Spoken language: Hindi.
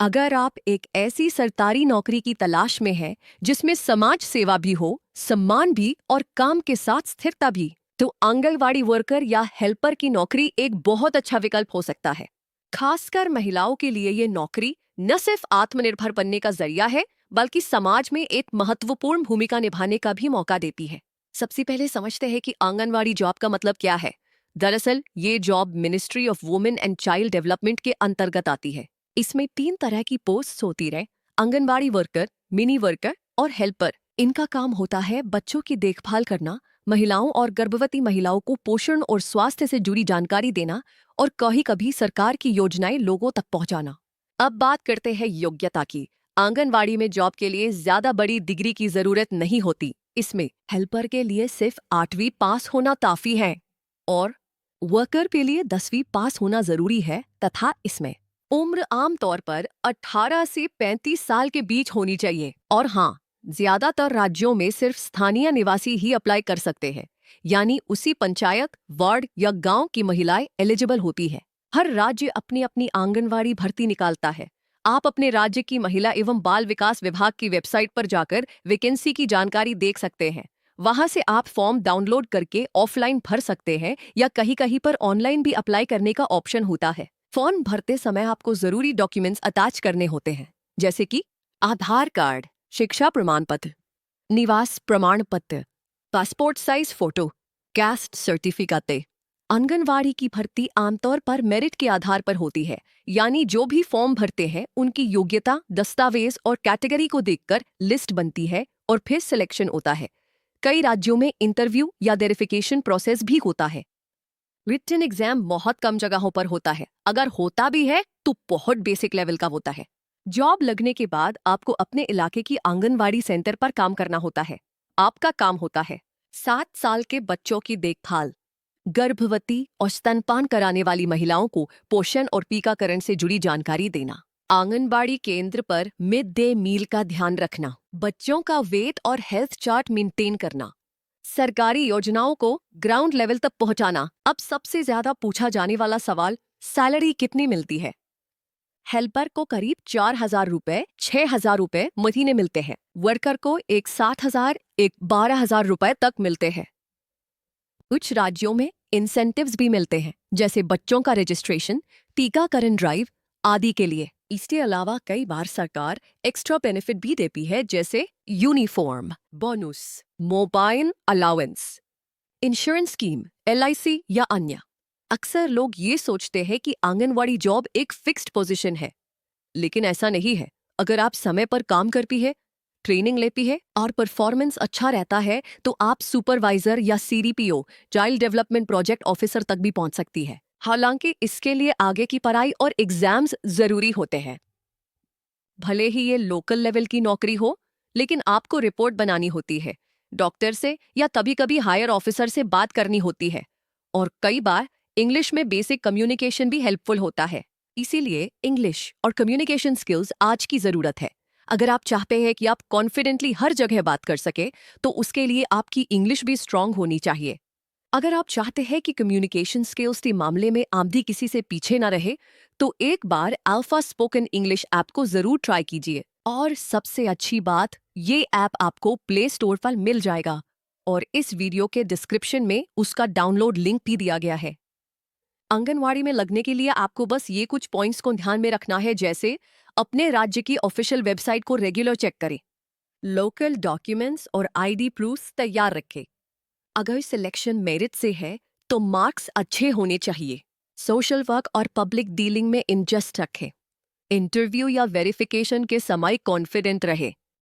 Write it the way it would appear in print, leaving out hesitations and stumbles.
अगर आप एक ऐसी सरकारी नौकरी की तलाश में हैं जिसमें समाज सेवा भी हो, सम्मान भी और काम के साथ स्थिरता भी, तो आंगनवाड़ी वर्कर या हेल्पर की नौकरी एक बहुत अच्छा विकल्प हो सकता है। खासकर महिलाओं के लिए ये नौकरी न सिर्फ आत्मनिर्भर बनने का जरिया है, बल्कि समाज में एक महत्वपूर्ण भूमिका निभाने का भी मौका देती है। सबसे पहले समझते हैं कि आंगनवाड़ी जॉब का मतलब क्या है। दरअसल ये job ministry of women and child development के अंतर्गत आती है। इसमें 3 तरह की पोस्ट होती रहे: आंगनबाड़ी वर्कर, मिनी वर्कर और हेल्पर। इनका काम होता है बच्चों की देखभाल करना, महिलाओं और गर्भवती महिलाओं को पोषण और स्वास्थ्य से जुड़ी जानकारी देना और कभी कभी सरकार की योजनाएं लोगों तक पहुंचाना। अब बात करते हैं योग्यता की। आंगनवाड़ी में जॉब के लिए ज्यादा बड़ी डिग्री की जरूरत नहीं होती। इसमें हेल्पर के लिए सिर्फ 8वीं पास होना काफी है और वर्कर के लिए 10वीं पास होना जरूरी है, तथा इसमें उम्र आमतौर पर 18 से 35 साल के बीच होनी चाहिए। और हाँ, ज्यादातर राज्यों में सिर्फ स्थानीय निवासी ही अप्लाई कर सकते हैं, यानी उसी पंचायत, वार्ड या गांव की महिलाएं एलिजिबल होती है। हर राज्य अपनी अपनी आंगनवाड़ी भर्ती निकालता है। आप अपने राज्य की महिला एवं बाल विकास विभाग की वेबसाइट पर जाकर वैकेंसी की जानकारी देख सकते हैं। वहां से आप फॉर्म डाउनलोड करके ऑफलाइन भर सकते हैं या कहीं कहीं पर ऑनलाइन भी अप्लाई करने का ऑप्शन होता है। फॉर्म भरते समय आपको जरूरी डॉक्यूमेंट्स अटैच करने होते हैं, जैसे कि आधार कार्ड, शिक्षा प्रमाण पत्र, निवास प्रमाण पत्र, passport size photo, caste certificate. Anganwadi की भर्ती आमतौर पर मेरिट के आधार पर होती है, यानी जो भी फॉर्म भरते हैं उनकी योग्यता, दस्तावेज और कैटेगरी को देखकर लिस्ट बनती है और फिर सिलेक्शन होता है। कई राज्यों में इंटरव्यू या वेरिफिकेशन प्रोसेस भी होता है। रिटन एग्जाम बहुत कम जगहों पर होता है, अगर होता भी है तो बहुत बेसिक लेवल का होता है। जॉब लगने के बाद आपको अपने इलाके की आंगनवाड़ी सेंटर पर काम करना होता है। आपका काम होता है 7 साल के बच्चों की देखभाल, गर्भवती और स्तनपान कराने वाली महिलाओं को पोषण और टीकाकरण से जुड़ी जानकारी देना, आंगनबाड़ी केंद्र पर मिड डे मील का ध्यान रखना, बच्चों का वेट और हेल्थ चार्ट मेंटेन करना, सरकारी योजनाओं को ग्राउंड लेवल तक पहुंचाना। अब सबसे ज्यादा पूछा जाने वाला सवाल, सैलरी कितनी मिलती है? हेल्पर को करीब 4,000 रुपए, 6,000 रुपए महीने मिलते हैं। वर्कर को एक 7,000, एक 12,000 रुपए तक मिलते हैं। कुछ राज्यों में इंसेंटिव्स भी मिलते हैं, जैसे बच्चों का रजिस्ट्रेशन, टीकाकरण ड्राइव आदि के लिए। इसके अलावा कई बार सरकार एक्स्ट्रा बेनिफिट भी देती है, जैसे uniform, bonus, mobile allowance, insurance scheme, LIC या अन्य। अक्सर लोग ये सोचते हैं कि आंगनवाड़ी जॉब एक फिक्स्ड पोजीशन है, लेकिन ऐसा नहीं है। अगर आप समय पर काम करती है, ट्रेनिंग लेती है और परफॉर्मेंस अच्छा रहता है, तो आप सुपरवाइजर या CDPO, child development project officer तक भी पहुंच सकती है। हालांकि इसके लिए आगे की पढ़ाई और एग्जाम्स जरूरी होते हैं। भले ही ये लोकल लेवल की नौकरी हो, लेकिन आपको रिपोर्ट बनानी होती है, डॉक्टर से या कभी कभी हायर ऑफिसर से बात करनी होती है, और कई बार इंग्लिश में बेसिक कम्युनिकेशन भी हेल्पफुल होता है। इसीलिए इंग्लिश और कम्युनिकेशन स्किल्स आज की जरूरत है। अगर आप चाहते हैं कि आप कॉन्फिडेंटली हर जगह बात कर सके, तो उसके लिए आपकी इंग्लिश भी स्ट्रांग होनी चाहिए। अगर आप चाहते हैं कि कम्युनिकेशन स्किल्स के मामले में आप भी किसी से पीछे न रहे, तो एक बार अल्फा स्पोकन इंग्लिश ऐप को जरूर ट्राई कीजिए। और सबसे अच्छी बात, ये ऐप आपको प्ले स्टोर पर मिल जाएगा और इस वीडियो के डिस्क्रिप्शन में उसका डाउनलोड लिंक भी दिया गया है। आंगनवाड़ी में लगने के लिए आपको बस ये कुछ पॉइंट्स को ध्यान में रखना है, जैसे अपने राज्य की ऑफिशियल वेबसाइट को रेगुलर चेक करें, लोकल डॉक्यूमेंट्स और ID प्रूफ्स तैयार रखें। अगर सिलेक्शन मेरिट से है तो मार्क्स अच्छे होने चाहिए। सोशल वर्क और पब्लिक डीलिंग में इंटरेस्ट रखें। इंटरव्यू या वेरिफिकेशन के समय कॉन्फिडेंट रहे।